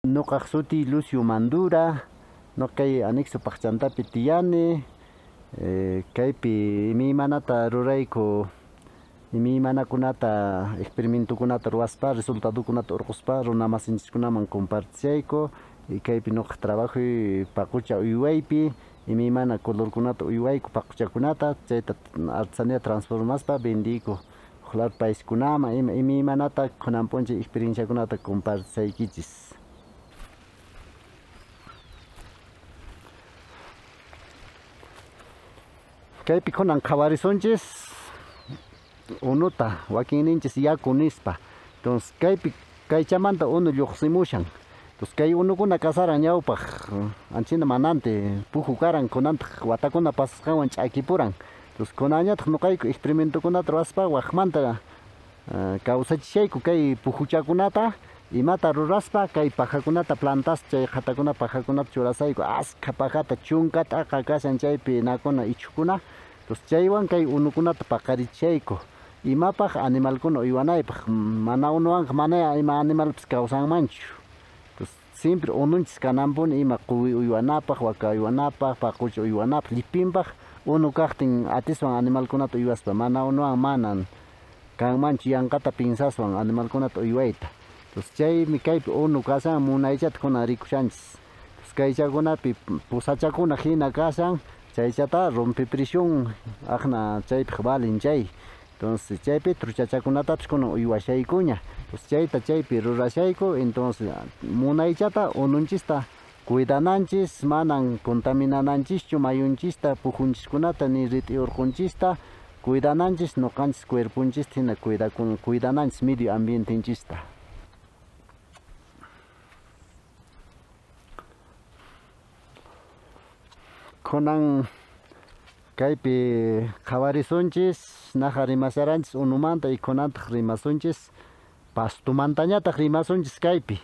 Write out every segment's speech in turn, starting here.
Nuqaq suti Lucio Mandura, nuqay anexo paqchantapi tiyani, kaypi imaymanata rurayku, imaymanakunata experimentokunata ruwaspa, resultadokunata urquspa runa masinchikkunaman compartishayku, y kaypi nuqaq trabajuy paqucha uywaypi, imaymana colorkunata uywayku paquchakunata, chayta artesanía transformaspa vendiyku huk paiskunaman imaymanata kunanpunchik experienciakunata compartishaykichis. Kaypi kunan qhawarisunchis unuta wakinninchis yaku nispa. Entonces kaypi kaychamanta unu lluqsimushan. Entonces kay unukuna kasaran ñawpaq anchina manante puju karan kunantaq watakuna pasasqanwan ch'akipuran. Entonces kunañataq nuqayku experimentokunata ruwaspa waqmanta kawsachishayku kay pujuchakunata imata ruraspa kay pajakunata plantas chay qatakuna pajakunata churasayku askha pajata chunkata aqha kashan chaypi nakuna ichukuna. Entonces chaywan kay unukunata paqarichayku imapaq animalkuna uywanaypaq mana unuwanqa mana ima animalpis kawsanmanchu. Entonces siempre ununchis kananpuni ima quwi uywanapaq, waka uywanapaq, paqucha uywanapaq, llipinpaq unu kaqtin atiswan animalkunata uywaspa mana unuwan manan kanmanchu yanqata pinsaswan animalkunata uywayta. Entonces chaymi kaypi unu kashan munaychata kuna rikushanchis. Entonces kaychakunapi pusachakuna hina kashan chaychata rompepresión aqna chaypi valin chay. Entonces chaypi truchachakunatapish kuna uywashaykuña. Entonces chayta chaypi rurashayku, entonces munaychata ununchista cuidananchis manan contaminananchischu mayunchista pujunchiskunata ni riti urqunchista cuidananchis nuqanchis cuerpunchista hina cuidananchis medio ambientinchista. Kunan kaypi qhawarisunchis naja rimasharanchis unumanta y kunantaq rimasunchis pastumantañataq rimasunchis kaypi.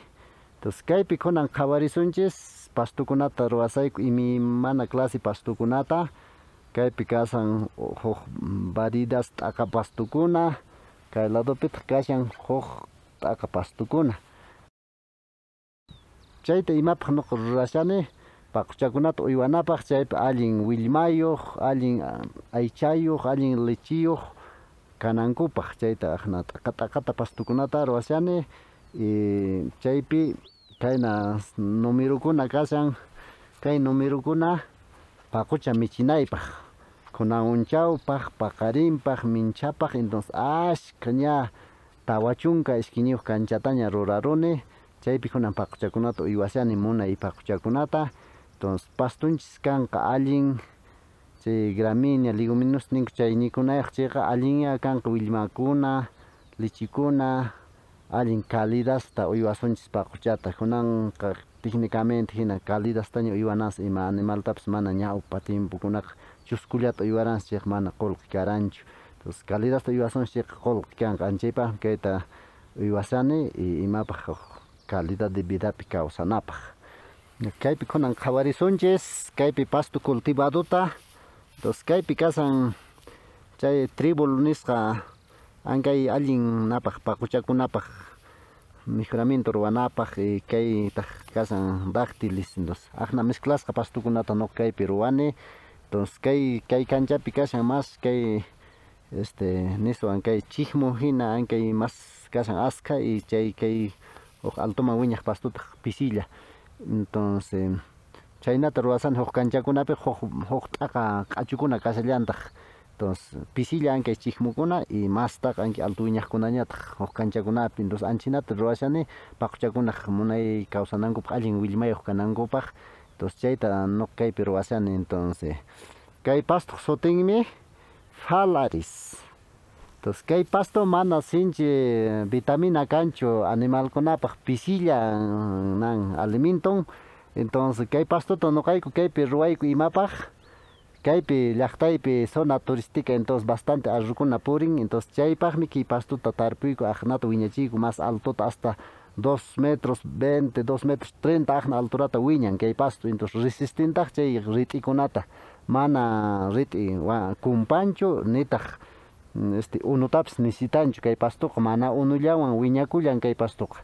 Entonces kaypi kunan qhawarisunchis pastukunata ruwasayku imaymana clase pastukunata kaypi kasan huk variedad t'aqa pastukuna kay ladopitaq kashan huk t'aqa pastukuna. Chayta imapaq nuqa rurashani paquchakunata uywanapaq chaypi allin willmayuq, allin aychayuq, allin lechiyuq kanankupaq chayta aqna t'aqata pastukunata ruwashani y chaypi kayna numerokuna kashan kay numerokuna paqucha michinaypaq kunan unchawpaq, paqarinpaq, minchapaq entonces ashka ña tawa chunka ishkiñuq kanchataña ruraruni chaypi kunan paquchakunata uywashani munay paquchakunata. Entonces pastunchis kanqa allin chay gramínea leguminosas ninku chay nikunayaq chayqa allinña kanqa willmakuna, lechikuna allin calidadta uywasunchis paquchata kunanqa técnicamente hina calidadtaña uywanas ima animaltapas mana ñawpa tiempokunaqa chuskullata uywaranchis chayqa mana qullqi karanchu. Entonces calidadta uywasunchis chayqa qullqi kanqa anchaypaqmi kayta uywashani y imapaq calidad de vidapi kawsanapaq. Kaypi kunan qhawarisunchis kaypi pasto cultivadota. Entonces kaypi kasan chay tribul nisqa ankay allin napaq paquchakunapaq mejoramiento ruwanapaq y kaytaq kasan dáctiles. Entonces aqna mezclasqa pastukunata nuqa kaypi ruwani. Entonces kay kanchapi kashan mas kay niswan kay chikmu hina ankay mas kashan askha y chay kay huk altuman wiñaq pastuta pisilla. Entonces chaynata ruwasani huk kanchakunapi huk t'aqa q'achukuna kasallantaq. Entonces pisilla ankay chikmukuna y mastaqa ankay altu wiñaqkunañataq huk kanchakunapi. Entonces anchinata ruwashani paquchakunaq munay kawsanankupaq allin willmayuq kanankupaq. Entonces chayta nuqa kaypi ruwashani. Entonces kay pasto sutinmi Phalaris. Entonces kay pasto mana sinchi vitamina kanchu animalkunapaq pisilla nan alimenton. Entonces kay pastota nuqayku kaypi ruwayku imapaq kaypi llaqtaypi zona turística entonces bastante arrukuna purin. Entonces chaypaqmi kay pastota tarpuyku aqnata wiñachiyku mas altuta hasta 2 metros 20, 2 metros 30 aqna alturata wiñan kay pasto. Entonces resistentaq chay rit'ikunata mana rit'i kumpanchu nitaq unutapas necesitanchu kay pastuqa mana unullawan wiñakullan kay pastuqa.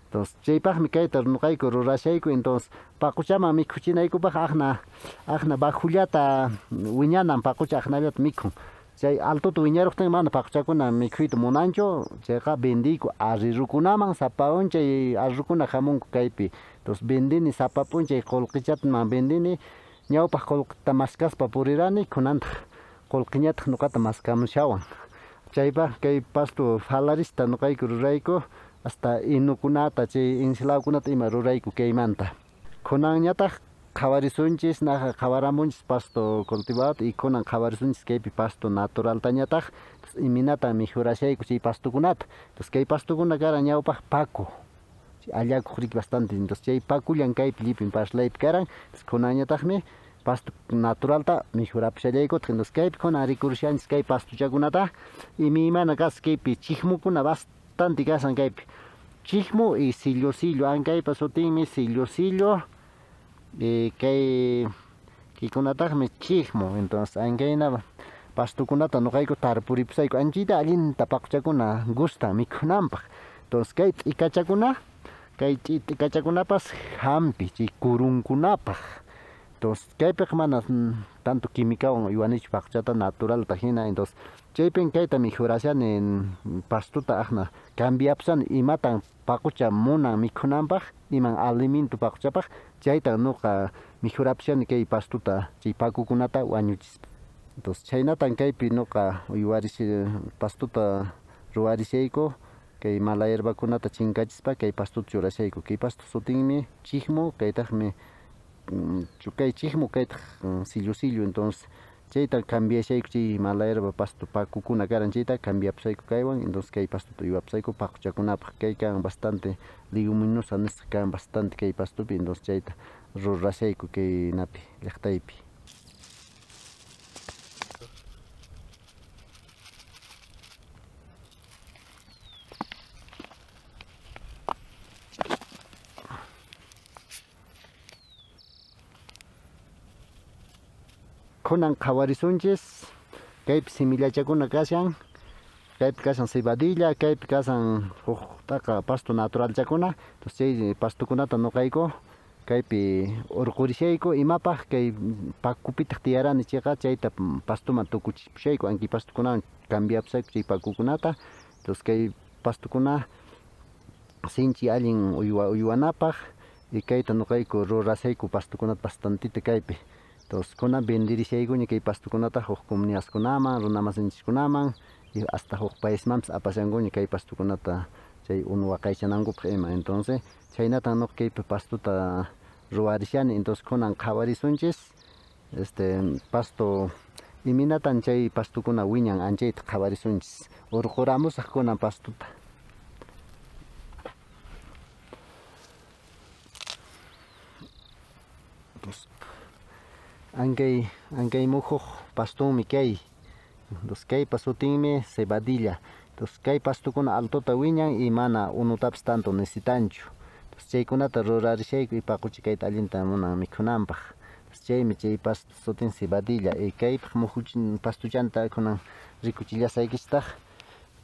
entonces chaypaqmi kayta nuqayku rurashayku entonces paquchaman mikhuchinaykupaq aqna bajullata wiñanan paqucha aqnallata mikhun chay altuta wiñaruqtin mana paquchakuna mikhuyta munanchu chayqa vendiyku arrirukunaman sapa p'unchay arrirukuna hamunku kaypi entonces vendini sapa p'unchay qullqichataman vendini ñawpaq qullqita maskaspa purirani kunantaj qullqiñataq nuqata maskamushawan chaypaq kay pasto falarista nuqayku rurayku hasta inukunata chay ensiladakunata ima rurayku kaymanta kunanñataq qhawarisunchis naqa qhawaramunchis pasto cultivado y kunan qhawarisunchis kaypi pasto naturaltañataq iminata mijurashayku chay pastukunata entonces kay pastukuna karan ñawpaq paku allakuq riki bastante entonces chay pakullan kaypi llipin parlaypi karan kunanñataqmi pasto naturalta mijurapushallaykutaq entonces kaypi kunan rikurishanchis kay pastuchakunata imana kas kaypi chiqmukuna bastante kasan kaypi chiqmu y sillo ankaypa sutinmi sillo kaykunataqmi chiqmu entonces ankayna pastukunata nuqayku tarpuripusayku anchita allinta paquchakuna gusta mikhunanpaq entonces kay t'ikachakunapas hampi chay kurunkunapaq entonces kaypiqa mana tanto quimicawan uywanichu paquchata naturalta hina entonces chaypin kayta mijurashani pastuta aqna cambiapusani imatan paqucha munan mikhunanpaq iman alimento paquchapaq chayta nuqa mijurapushani kay pastuta chay pakukunata wañuchispa entonces chaynatan kaypi nuqa uywarish pastuta ruwarishayku kay mala hierbakunata chinkachispa kay pastuta churashayku kay pastu sutinmi chiqmu kaytaqmi kay chiqmu kaytaq sillo entonces chayta cambiashayku chay mala hierba pasto pakukuna karan chayta cambiapusayku kaywan entonces kay pastuta uywapusayku paquchakunapaq kay kan bastante leguminosa nisqa kan bastante kay pastupi entonces chayta rurashayku kay napi llaqtaypi kunan qhawarisunchis kaypi simillachakuna kashan kaypi kashan cebadilla kaypi kashan huktaqa pasto naturalchakuna entonces chay pastukunata nuqayku kaypi urqurishayku imapaq kay pakupitaq tiyarani chayqa chayta pastuman tukuchipushayku anki pastukunawan cambiapusayku chay pakukunata entonces kay pastukuna sinchi allin uywanapaq y kayta nuqayku rurashayku pastukunata bastantita kaypi entonces kunan vendirishaykuña kay pastukunata huk comunidadkunaman runamasinchikkunaman y hasta huk paismanpis apashankuña kay pastukunata chay waqaychanankupaq ima entonces chaynatan nuqa kaypi pastuta ruwarishani entonces kunan qhawarisunchis pasto iminatan chay pastukuna wiñan anchayta qhawarisunchis urquramusaq kunan pastuta ankay muhuq pastunmi kay entonces kay pasutinmi cebadilla entonces kay pastukuna altuta wiñan y mana unutapis tanto necesitanchu entonces chaykunata rurarishayku y paqucha kayta allinta munan mikhunanpaq entonces chaymi chay pastu sutin cebadilla y kaypaq muhuchin pastuchanta kunan rikuchillasaykistaq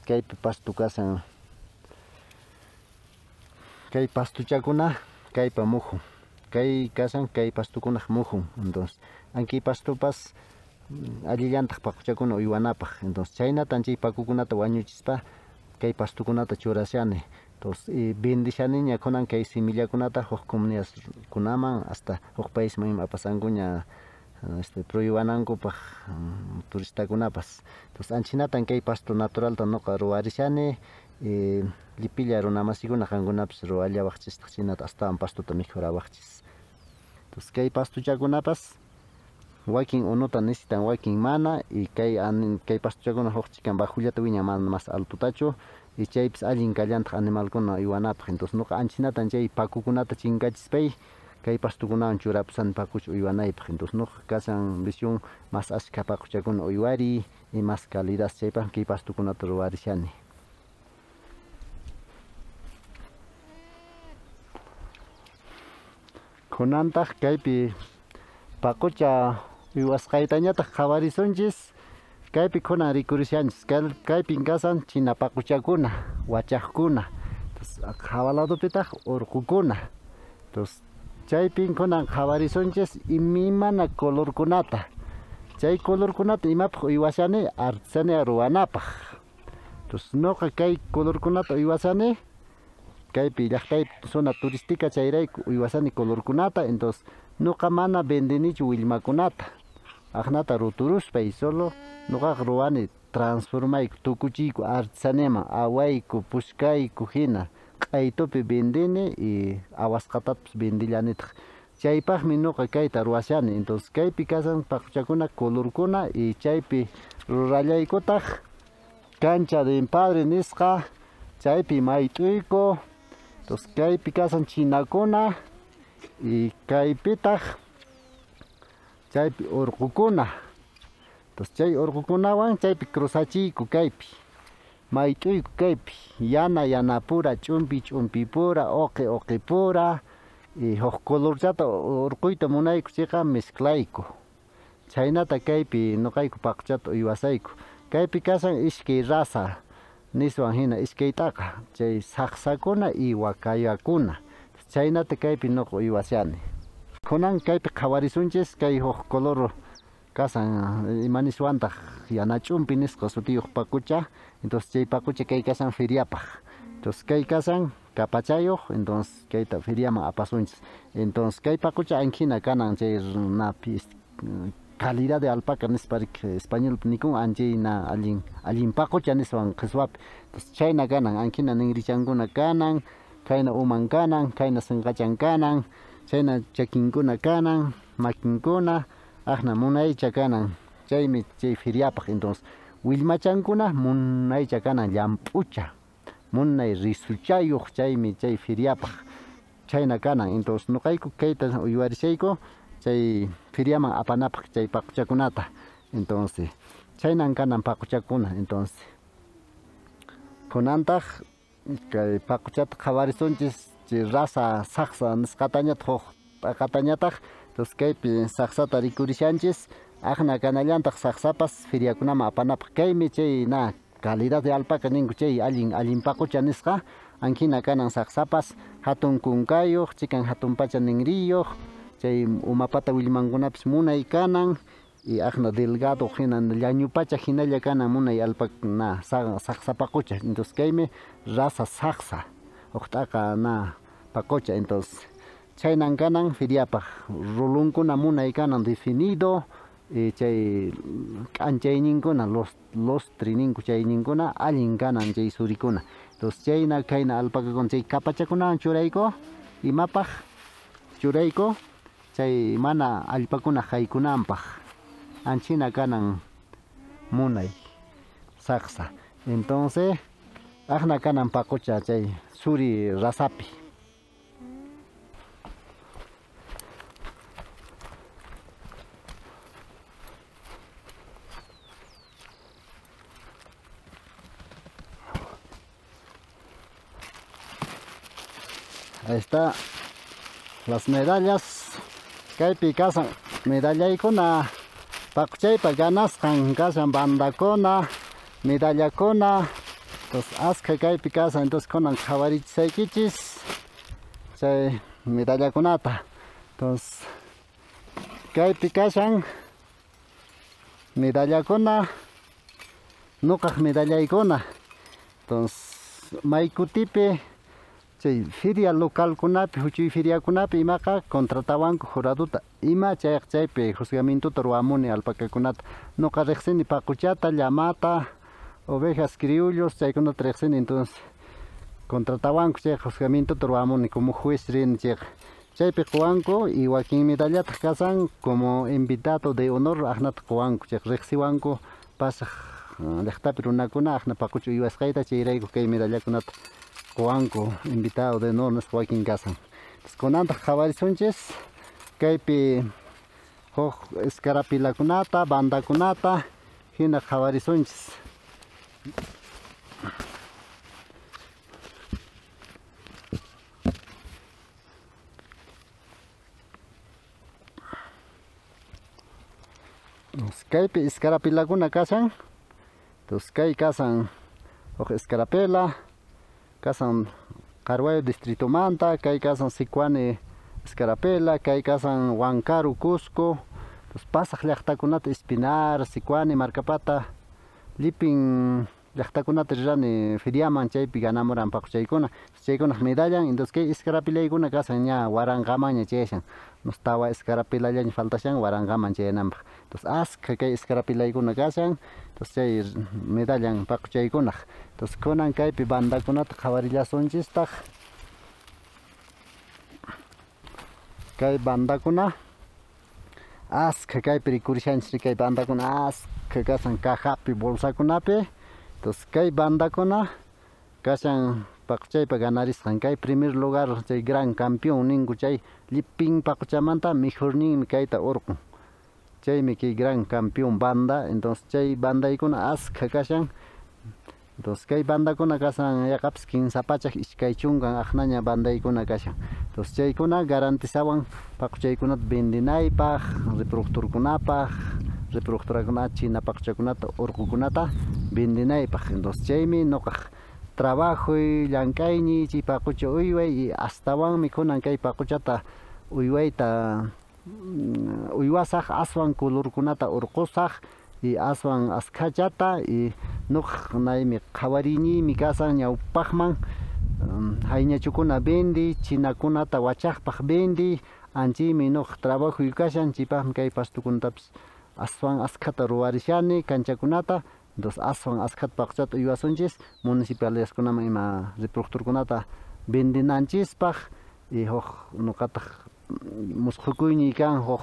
kaypi pastu kasan kay pastuchakuna kaypa muhun kay kasan kay pastukunaq muhun entonces anki pastupas allillantaq paquchakuna uywanapaq entonces chaynatan chay pakukunata wañuchispa kay pastukunata churashani entonces vendishaniña kunan kay simillakunata huk comunidadkunaman hasta huk paisman ima apasankuña proyuwanankupaq turistakunapas entonces anchinatan kay pasto naturalta nuqa ruwarishani llipilla runamasikuna qankunapis ruwallawaqchistaq chinata astawan pastuta mijurawaqchis entonces kay pastuchakunapas wakin unuta necesitan wakin mana y kay pastuchakuna huk chikan bajullata wiñan mana mas altutachu y chaypis allin kallantaq animalkuna uywanapaq entonces nuqa anchinatan chay pakukunata chinkachispa kay pastukunawan churapusani paqucha uywanaypaq entonces nuqa kashan visión mas ashka paquchakuna uywari y mas calidad chaypaq kay pastukunata ruwarishani kunantaq kaypi paqucha uywasqaytañataq qhawarisunchis kaypi kunan rikurishanchis kaypin kasan china paquchakuna wachaqkuna entonces jabalado pitaq urqukuna entonces chaypin kunan jawarisonchis imimana colorkunata chay colorkunata imapaq uywashani artesania ruwanapaq entonces noqa kay colorkunata uywashani kaypi llaqtaypi zona turística chayrayku uywashani colorkunata entonces noqa mana vendinichu willmakunata aqnata ruturuspay solo noqaqa ruwani transformayku tukuchiyku artesaniaman awayku pushkayku hina q'aytupi vendini y awasqatapas vendillanitaq chaypaqmi noqa kayta ruwashani entonces kaypi kasan paquchakuna colorkuna y chaypi rurallaykutaq cancha de empadre nisqa chaypi mayt'uyku entonces kaypi kasan chinakuna y kaypitaq chaypi urqukuna entonces chay urqukunawan chaypi cruzachiyku kaypi mayt'uyku kaypi yana pura ch'umpi pura uqi pura y huk colorchata urquyta munayku chayqa mezclayku chaynata kaypi nuqayku paquchata uywasayku kaypi kasan ishkay raza niswan hina ishkaytaqa chay saqsakuna y wakayakuna chaynata kaypi nuqa uywashani kunan kaypi qhawarisunchis kay huk color kasan imaniswantaq yana ch'umpi nisqa sutiyuq paqucha entonces chay paqucha kay kasan feriapaq entonces kay kasan kapachayuq entonces kayta feriaman apasunchis entonces kay paqucha anchina kanan chay napi calidad de alpaca nisparik español nikun anchina allin paqucha niswan qhiswapi entonces chayna kanan anchina ningrichankuna kanan kayna uman kanan kayna sinqachan kanan chayna chakinkuna kanan makinkuna aqna munaycha kanan chaymi chay feriapaq entonces willmachankuna munaycha kanan llamp'ucha munay risuchayuq chaymi chay feriapaq chayna kanan entonces nuqayku kayta uywarishayku chay feriaman apanapaq chay paquchakunata entonces chaynan kanan paquchakuna entonces kunantaq kay paquchata qhawarisunchis chay raza saqsa nisqatañataq huk p'aqatañataq entonces kaypi saqsata rikurishanchis aqna kanallantaq saqsapas feriakunaman apanapaq kaymi chay na calidad de alpaca ninku chay allin paqucha nisqa anchina kanan saqsapas hatun kunkayuq chikan hatun pacha ningriyuq chay umapata willmankunapis munay kanan y aqna delgado hina llañupacha hinalla kanan munay alpaca na saqsa paqucha entonces kaymi raza saqsa uqt'aqa na paqucha entonces chaynan kanan feriapaq rulunkuna munay kanan definido chay k'anchayninkuna lostri ninku chayninkuna allin kanan chay surikuna entonces chayna kayna alpacakuna chay kapachakunawan churayku imapaq churayku chay mana allpakuna haykunanpaq anchina kanan munay saqsa entonces aqna kanan paqucha chay suri razapi ahí está las medallas kaypi kasan medallaykuna paquchaypa ganasqan kasan bandakuna medallakuna entonces asqa kaypi kasan entonces kunan qhawarichisaykichis chay medallakunata entonces kaypi kasan medallakuna nuqaq medallaykuna entonces maykutipi chay feria localkunapi huchuy feriakunapi imaqa contratawanku juraduta ima chaypi juzgamientuta ruwamuni alpacakunata nuqa riqsini paquchata llamata ovejas criollos chaykunata riqsini entonces contratawanku chay juzgamientuta ruwamuni como juez rini chaypi quwanku y wakin medallata kasan como invitado de honor aqnata quwanku chay riqsiwanku pasaq llaqtapi runakuna aqna paqucha uywasqayta chayrayku kay medallakunata quwanku invitado de honor nisqa wakin kasan kunantaq qhawarisunchis kaypi huk escarapilakunata bandakunata hina qhawarisunchis kaypi escarapilakuna kasan entonces kay kasan huk escarapela kasan Carwayo distrito manta, kay kasan Sicuani Escarapela, kay kasan Huancaru Cusco, pues pasaq llaqtakunata Espinar, Sicuani, Marcapata, Lipin llaqtakunata rirani feriaman chaypi ganamuranpaq chaykuna, chaykuna medallan, entonces kay Escarapilaykuna kasan ña waranqamaña chayshan, nos tawa Escarapilallaña faltashan waranqaman chaynanpaq, entonces asqa kay Escarapilaykuna kashan, entonces chay medallan paquchaykunaq, entonces kunan kaypi bandakunata qhawarillasunchistaq, kay bandakuna asqa kaypi rikurishanchik kay bandakuna asqa kasan cajapi bolsakunapi, entonces kay bandakuna kashan paquchaypa ganarisqan kay primer lugar chay gran campeón ninku chay Lipin paquchamanta mejorninmi kayta urqun, chaymi kay gran campeón banda, entonces chay bandaykuna asqa kashan, entonces kay bandakuna kasan yaqapis kinsapachak ishkay chunkan aqnaña bandaykuna kashan, entonces chaykuna garantizawan paquchaykunata vendinaypaq, reproductorkunapaq, reproductorakunata china paquchakunata urqukunata vendinaypaq, entonces chaymi nuqaq trabajoy llank'ayñi chay paqucha uyway y astawan kunan kay paquchata uywayta uywasaq aswan colorkunata urqusaq y aswan askachata y nuqaq naymi qhawariñimi kasan ñawpaqman hayñachukuna vendi, chinakunata wachaqpaq vendi, anchimi nuqaq trabajoy kashan chaypaqmi kay pastukunatapis aswan askata ruwarishani kanchakunata, entonces aswan askata paquchata uywasunchis municipalidadkunaman ima reproductorkunata vendinanchispaq y huk nuqataq musqhukuyñi kan huk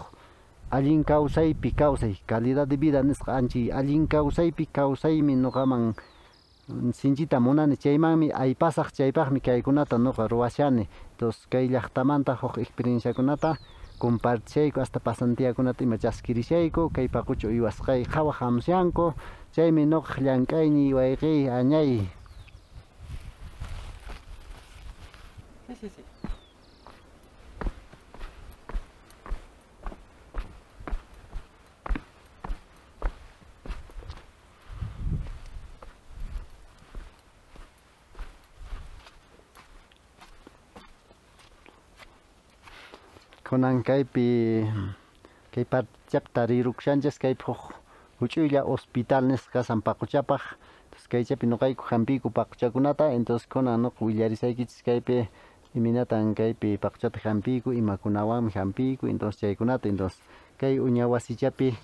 allin kawsaypi kawsay calidad de vida nisqa anchi allin kawsaypi kawsaymi nuqaman sinchita munani, chaymanmi aypasaq chaypaqmi kaykunata nuqa ruwashani, entonces kay llaqtamanta huk experienciakunata compartishayku hasta pasantiakunata ima chaskirishayku kay paqucha uywasqay qhawaq hamusyanku, chaymi nuqaq llank'ayñi wayqiy añay. Kunan kaypi kay parchapta rirukshanchis kaypi huk huch'uylla hospital nisqa kasan paquchapaq, entonces kaychapi nuqayku hampiku paquchakunata, entonces kunan nuqa willarisaykichis kaypi iminatan kaypi paquchata hampiku imakunawanmi hampiku, entonces chaykunata, entonces kay uña wasichapi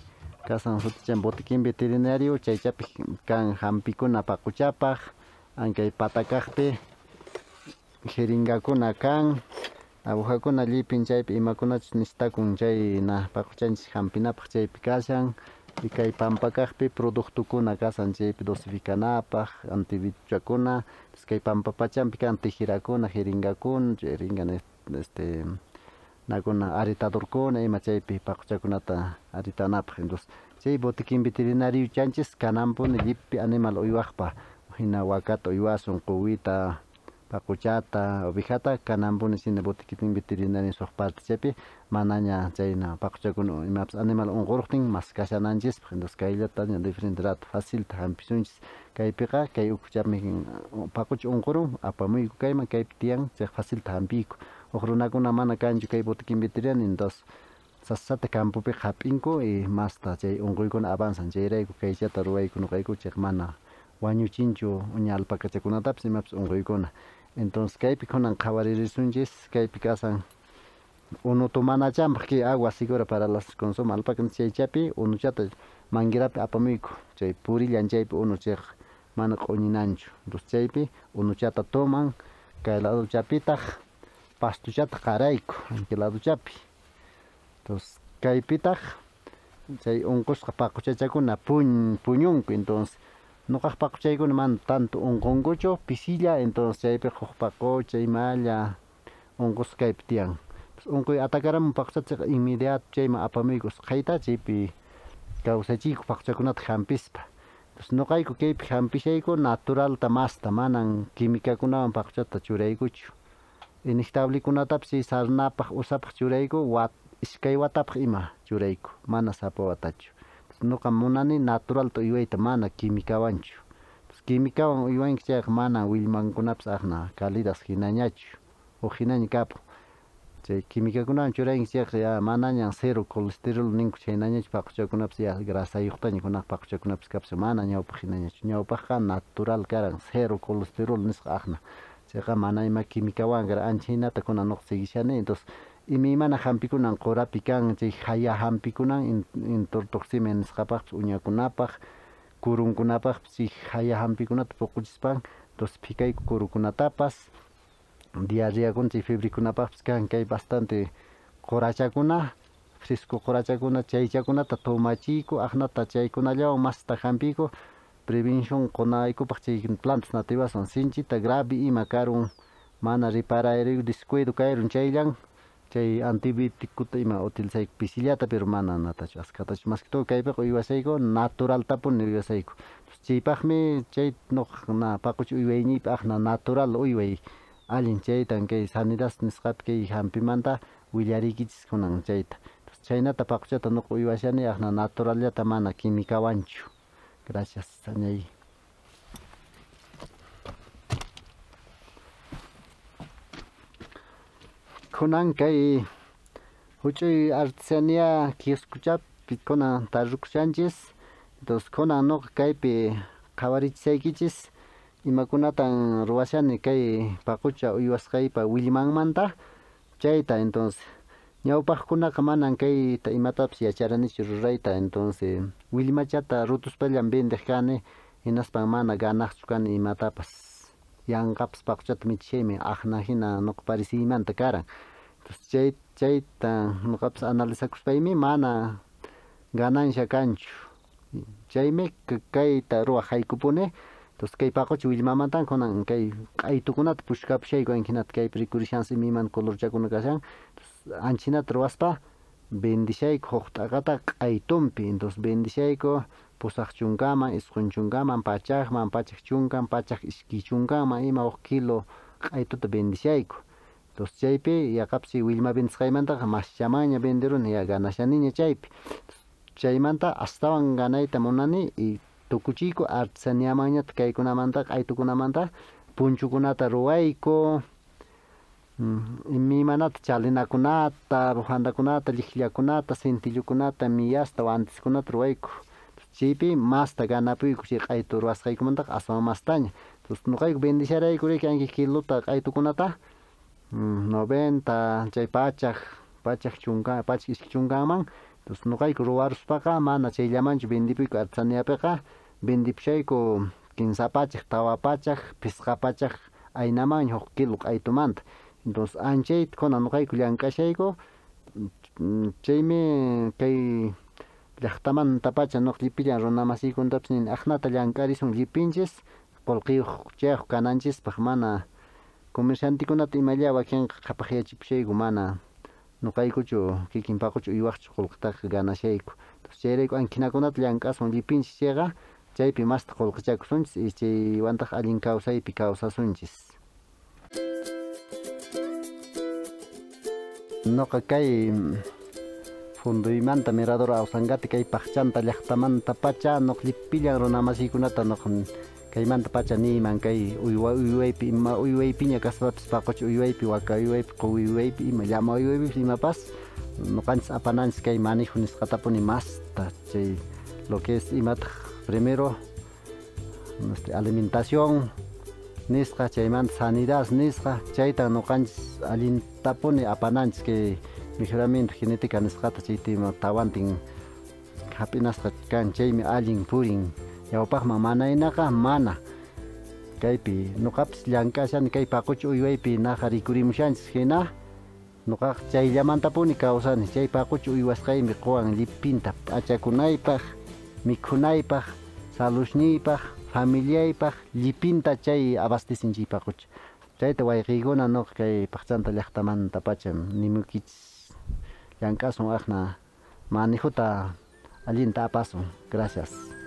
kasan sutichan botiquín veterinario chaychapi kan hampikuna paquchapaq, ankay patakaqpi jeringakuna kan, agujakuna llipin chaypi imakunachus nistakun chayna paquchanchis hampinapaq chaypi kashan, y kay pampakaqpi productukuna kasan chaypi dosificanapaq, antibiotikuchakuna, kay pampa pachanpi kan tijirakuna, jeringakuna, jeringan nakuna aritadorkuna ima chaypi paquchakunata aritanapaq, entonces chay botiquín veterinario chanchis kananpuni llipi animal uywaqpa hina wakata uywasun, quwita, paquchata, ovejata kananpuni sina botiquín veterinario suq parte chaypi manaña chayna paquchakuna imapas animal unquruptin mas kashananchispaq, entonces kayllata diferente rato facilta hampisunchis kaypiqa kay ukuchapmi paqucha unqurun apamuyku kayman kaypi tiyan chay facilta hampiyku, huk runakuna mana kanchu kay botiquín veterinario, entonces sasata campopi hap'inku y masta chay unquykuna avanzan, chayrayku kaychata ruwayku nuqayku chay mana wañuchinchu uña alpacachakunatapis imapas unquykuna, entonces kaypi kunan qhawaririsunchis kaypi kasan unutu mana chanpaq ki agua segura para las consumo alpacas chaychapi unuchata manguerapi apamuyku chay purillan chaypi unu chayqa mana q'uñinanchu, entonces chaypi unuchata toman kay ladochapitaq pastuchata qarayku kay ladochapi, entonces kaypitaq chay unqusqa paquchachakuna puñunku, entonces nuqaq paquchaykuna mana tanto unqunkuchu pisilla, entonces chaypi huk paqucha imalla unqusqa kaypi tiyan, unquy atacaramun paquchata inmediato chayman apamuyku qayta chaypi kawsachiyku paquchakunata hampispa, entonces nuqayku kaypi hampishayku naturalta masta manan quimicakunawan paquchata churaykuchu, inestabilikunatapis sarnapaq usapaq churayku ishkay watapaq ima churayku mana sapa watachu, nuqa munani naturalta uywayta mana quimicawanchu, químicawan uywanki chay mana willmankunapas ajna calidad hinañachu o hinaña kapu chay quimicakunawan churayinki chayqa manaña cero colesterol ninku chaynañachu paquchakunapas ya grasayuqtaña kunaq paquchakunapas kapsa mana ñawpaq hinañachu ñawpaqqa natural karan cero colesterol nisqa ajna chayqa mana ima quimicawanqa ancha hinata kunan nuqa seguishani entonces imana hampikunan qurapi kan chay haya hampikunan intortoxime nisqapaqpas uñakunapaq kurunkunapaqpas chay haya hampikunata puquchispan entonces phikayku kurukunatapas diarreakuna chay febrikunapaqpas kan kay bastante qurachakuna fresco qurachakuna chaychakunata tomachiyku ajnata chaykunallawan masta hampiku prevención qunaykupaq chay plantas nativaswan sinchita grave ima karun mana reparayriku descuido kayrun chayllan chay antibiotikuta ima utilizayku pisillata pero mana natachu askatachu mas que todo kaypiqa uywasayku naturaltapuni uywasayku chaypaqmi chay nuqa paqucha uywaynipi ajna natural uyway allin chaytan kay sanidad nisqapi kay hampimanta willariykichis kunan chayta chaynata paquchata nuqa uywashani ajna naturallata mana quimicawanchu gracias ñay kunan kay huch'uy artesanía kioskuchapi kunan tarrukushanchis entonces kunan nuqa kaypi qhawarichisaykichis imakunatan ruwashani kay paqucha uywasqaypa willmanmanta chayta entonces ñawpaqkunaqa manan kayta imatapas yacharanichu rurayta entonces willmachata rutuspallan vendeq kani hinaspan mana ganaqchu kani imatapas yanqapas paquchata michishaymi ajna hina nuqa pareciymanta karan entonces chayta nuqapas analizakuspaymi mana ganansha kanchu chaymi kayta ruwaq haykupuni entonces kay paqucha willmamanta kunan kay q'aytukunata pushkapushayku hinata kaypi rikurishansimi imana colorchakuna kashan anchinata ruwaspa vendishayku huk t'aqata q'aytunpi entonces vendishayku pusaq chunkaman isqun chunkaman pachaqman pachaq chunkan pachaq ishki chunkanman ima huk kilo q'aytuta vendishayku entonces chaypi yaqapas willma vendisqaymantaqa mas chamaña venderuni ya ganashaniña chaypi chaymanta astawan ganayta munani y tukuchiyku artesaniamañata kaykunamanta q'aytukunamanta punchukunata ruwayku imanata chalinakunata bujandakunata liqllakunata centillokunata millasta wantiskunata ruwayku chaypi masta ganapuyku chay q'aytu ruwasqaykumantaqa aswan mastaña entonces nuqayku vendisharayku anki kilota q'aytukunata 90 chay pachaq chunka pachaq ishki chunkanman entonces nuqayku ruwaruspaqa mana chayllamanchu vendipuyku artesaniapiqa vendipushayku kinsa pachaq tawa pachaq pisqa pachaq aynaman huk kilo q'aytumanta entonces anchayta kunan nuqayku llank'ashayku chaymi kay llaqtamanta pacha nuqa llipillan runa masiykunatapas nini ajnata llank'arisun llipinchis qullqiyuq chayuq kananchispaq mana comerciantekunata imalla wakinqa qhapaqyachipushayku mana nuqaykuchu kikin paqucha uywaqchu qullqitaqa ganashayku entonces chayrayku ankinakunata llank'aswan llipinchis chayqa chaypi masta qullqichakusunchis y chaywantaq allin kawsaypi kawsasunchis nuqa kay funduymanta mirador awsangati kay paqchanta llaqtamanta pacha nuqa llipillan runa masiykunata nuqa kaymanta pacha niyman kay uywaypi ima uywaypiña kaspapas paqucha uywaypi waka uywaypi quwi uywaypi ima llama uywaypi imapas nuqanchis apananchis kay manejo nisqatapuni masta chay lo que es imataq primero alimentación nisqa chaymanta sanidad nisqa chayta nuqanchis allintapuni apananchis kay mejoramiento genética nisqata chayta ima tawantin hap'inasqa kan chaymi allin purin ñawpaqman mana hinaqa mana kaypi nuqapas llank'ashani kay paqucha uywaypi naqa rikurimushanchis hina nuqaqa chayllamantapuni kawsani chay paqucha uywasqaymi quwan llipinta p'achakunaypaq mikhunaypaq salushniypaq familiaypaq llipinta chay abastecinchik paqucha chayta wayqiykuna nuqa kay paqchanta llaqtamanta pacha nimukichis llank'asun ajna manejuta allinta apasun gracias